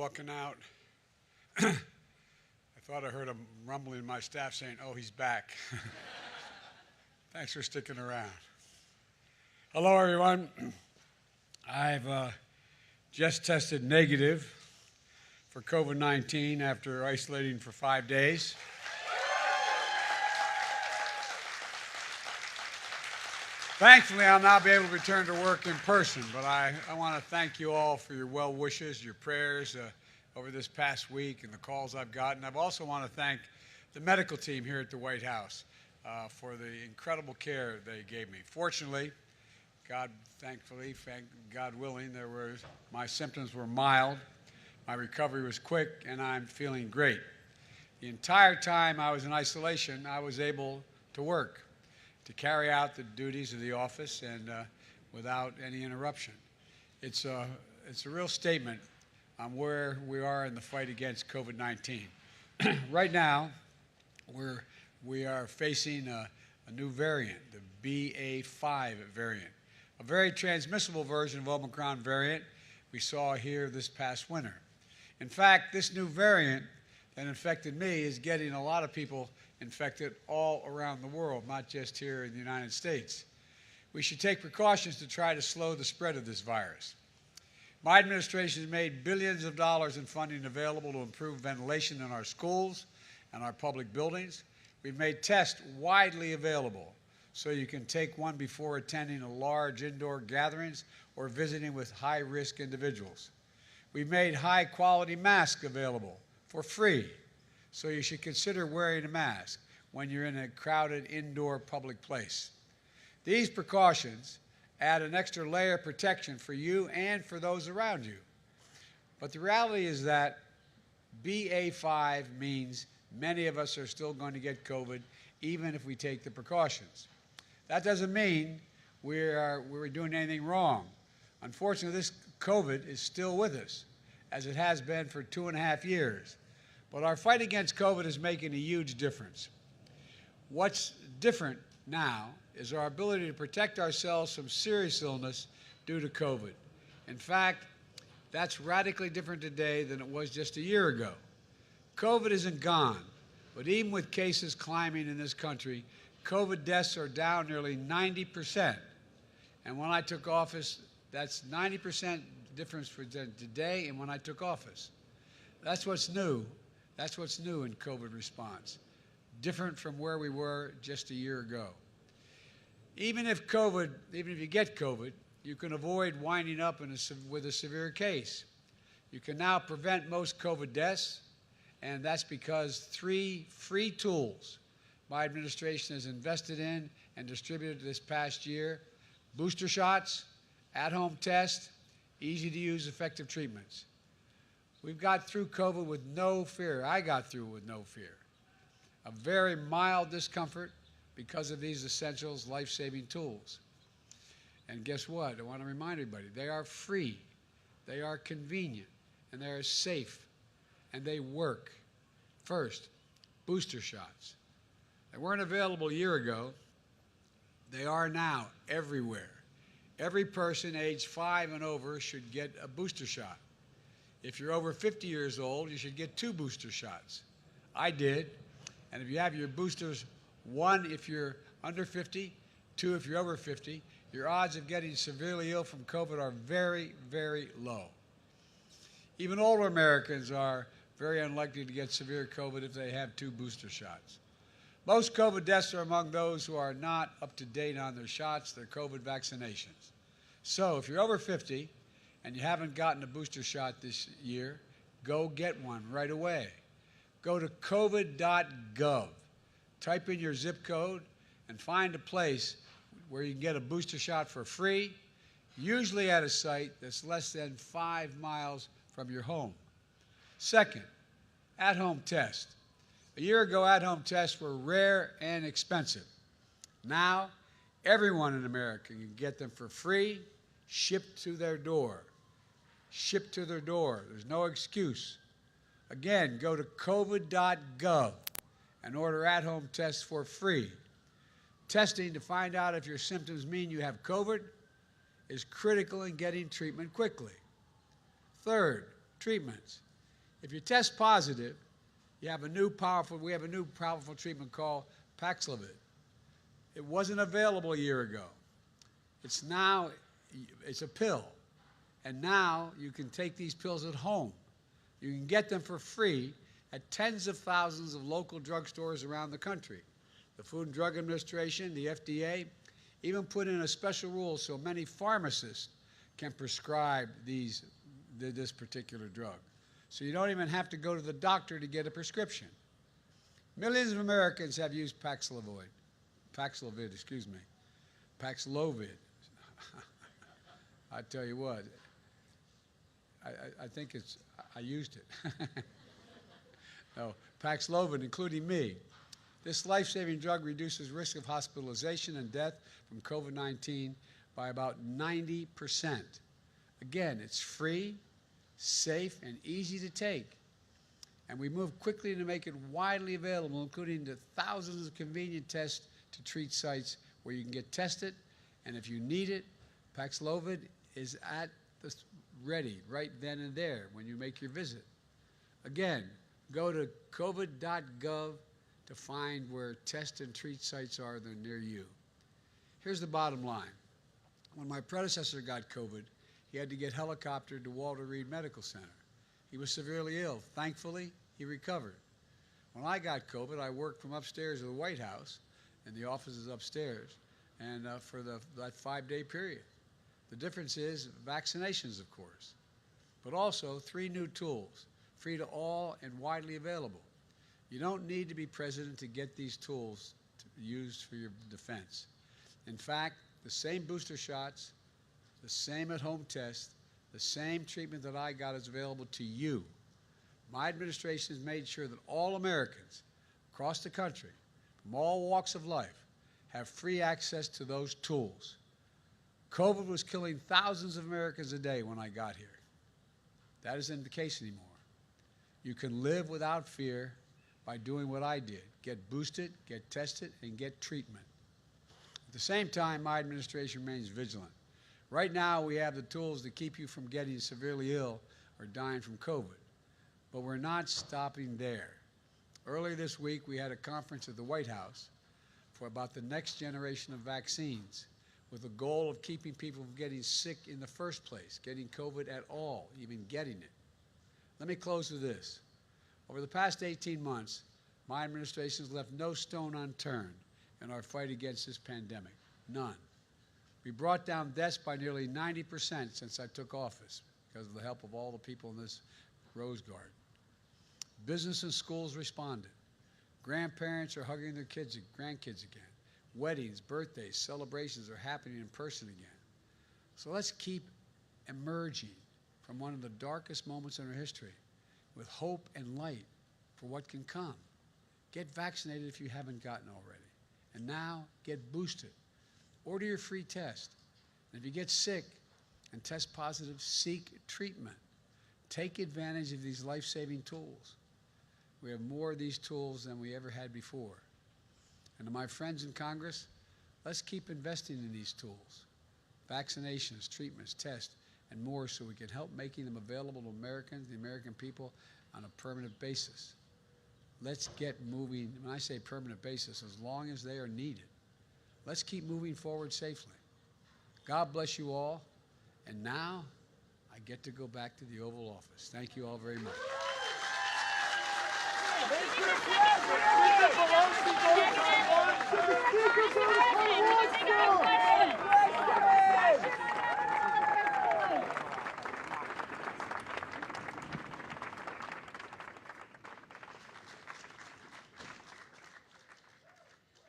walking out, I thought I heard a rumbling in my staff saying, "Oh, he's back." Thanks for sticking around. Hello, everyone. I've just tested negative for COVID-19 after isolating for 5 days. Thankfully, I'll now be able to return to work in person, but I want to thank you all for your well wishes, your prayers over this past week and the calls I've gotten. I also want to thank the medical team here at the White House for the incredible care they gave me. Fortunately, God willing, my symptoms were mild, my recovery was quick, and I'm feeling great. The entire time I was in isolation, I was able to work, to carry out the duties of the office and without any interruption. It's a real statement on where we are in the fight against COVID-19. Right now, we are facing a new variant, the BA.5 variant, a very transmissible version of Omicron variant we saw here this past winter. In fact, this new variant that infected me is getting a lot of people infected all around the world, not just here in the United States. We should take precautions to try to slow the spread of this virus. My administration has made billions of dollars in funding available to improve ventilation in our schools and our public buildings. We've made tests widely available so you can take one before attending a large indoor gatherings or visiting with high-risk individuals. We've made high-quality masks available for free, so you should consider wearing a mask when you're in a crowded indoor public place. These precautions add an extra layer of protection for you and for those around you. But the reality is that BA.5 means many of us are still going to get COVID, even if we take the precautions. That doesn't mean we're doing anything wrong. Unfortunately, this COVID is still with us, as it has been for 2.5 years. But our fight against COVID is making a huge difference. What's different now is our ability to protect ourselves from serious illness due to COVID. In fact, that's radically different today than it was just a year ago. COVID isn't gone, but even with cases climbing in this country, COVID deaths are down nearly 90%. And when I took office, that's 90% difference for today and when I took office. That's what's new. That's what's new in COVID response, different from where we were just a year ago. Even if you get COVID, you can avoid winding up with a severe case. You can now prevent most COVID deaths, and that's because 3 free tools my administration has invested in and distributed this past year: booster shots, at-home tests, easy-to-use effective treatments. We've got through COVID with no fear. I got through with no fear. A very mild discomfort because of these essentials, life-saving tools. And guess what? I want to remind everybody, they are free, they are convenient, and they are safe, and they work. First, booster shots. They weren't available a year ago. They are now everywhere. Every person aged 5 and over should get a booster shot. If you're over 50 years old, you should get 2 booster shots. I did. And if you have your boosters, 1 if you're under 50, 2 if you're over 50, your odds of getting severely ill from COVID are very, very low. Even older Americans are very unlikely to get severe COVID if they have 2 booster shots. Most COVID deaths are among those who are not up to date on their shots, their COVID vaccinations. So if you're over 50, and you haven't gotten a booster shot this year, go get one right away. Go to covid.gov, type in your zip code, and find a place where you can get a booster shot for free, usually at a site that's less than 5 miles from your home. Second, at-home test. A year ago, at-home tests were rare and expensive. Now, everyone in America can get them for free, shipped to their door. Shipped to their door. There's no excuse. Again, go to covid.gov and order at-home tests for free. Testing to find out if your symptoms mean you have COVID is critical in getting treatment quickly. Third, treatments. If you test positive, we have a new powerful treatment called Paxlovid. It wasn't available a year ago. It's a pill. And now you can take these pills at home. You can get them for free at tens of thousands of local drugstores around the country. The Food and Drug Administration, the FDA, even put in a special rule so many pharmacists can prescribe this particular drug. So you don't even have to go to the doctor to get a prescription. Millions of Americans have used Paxlovid. Paxlovid. I tell you what, I think I used it. No, Paxlovid, including me. This life-saving drug reduces risk of hospitalization and death from COVID-19 by about 90%. Again, it's free, safe, and easy to take. And we moved quickly to make it widely available, including the thousands of convenient test to treat sites where you can get tested. And if you need it, Paxlovid is at the ready right then and there when you make your visit. Again, go to covid.gov to find where test and treat sites are that are near you. Here's the bottom line. When my predecessor got COVID, he had to get helicoptered to Walter Reed Medical Center. He was severely ill. Thankfully, he recovered. When I got COVID, I worked from upstairs of the White House, and the office is upstairs, and for that 5-day period. The difference is vaccinations, of course, but also 3 new tools, free to all and widely available. You don't need to be president to get these tools used for your defense. In fact, the same booster shots, the same at-home test, the same treatment that I got is available to you. My administration has made sure that all Americans across the country, from all walks of life, have free access to those tools. COVID was killing thousands of Americans a day when I got here. That isn't the case anymore. You can live without fear by doing what I did: get boosted, get tested, and get treatment. At the same time, my administration remains vigilant. Right now, we have the tools to keep you from getting severely ill or dying from COVID. But we're not stopping there. Earlier this week, we had a conference at the White House about the next generation of vaccines, with the goal of keeping people from getting sick in the first place, getting COVID at all, even getting it. Let me close with this. Over the past 18 months, my administration has left no stone unturned in our fight against this pandemic. None. We brought down deaths by nearly 90% since I took office because of the help of all the people in this Rose Garden. Business and schools responded. Grandparents are hugging their grandkids again. Weddings, birthdays, celebrations are happening in person again. So let's keep emerging from one of the darkest moments in our history with hope and light for what can come. Get vaccinated if you haven't gotten already. And now get boosted. Order your free test. And if you get sick and test positive, seek treatment. Take advantage of these life-saving tools. We have more of these tools than we ever had before. And to my friends in Congress, let's keep investing in these tools. Vaccinations, treatments, tests, and more, so we can help making them available to Americans, the American people, on a permanent basis. Let's get moving. When I say permanent basis, as long as they are needed. Let's keep moving forward safely. God bless you all. And now I get to go back to the Oval Office. Thank you all very much. Mr. President,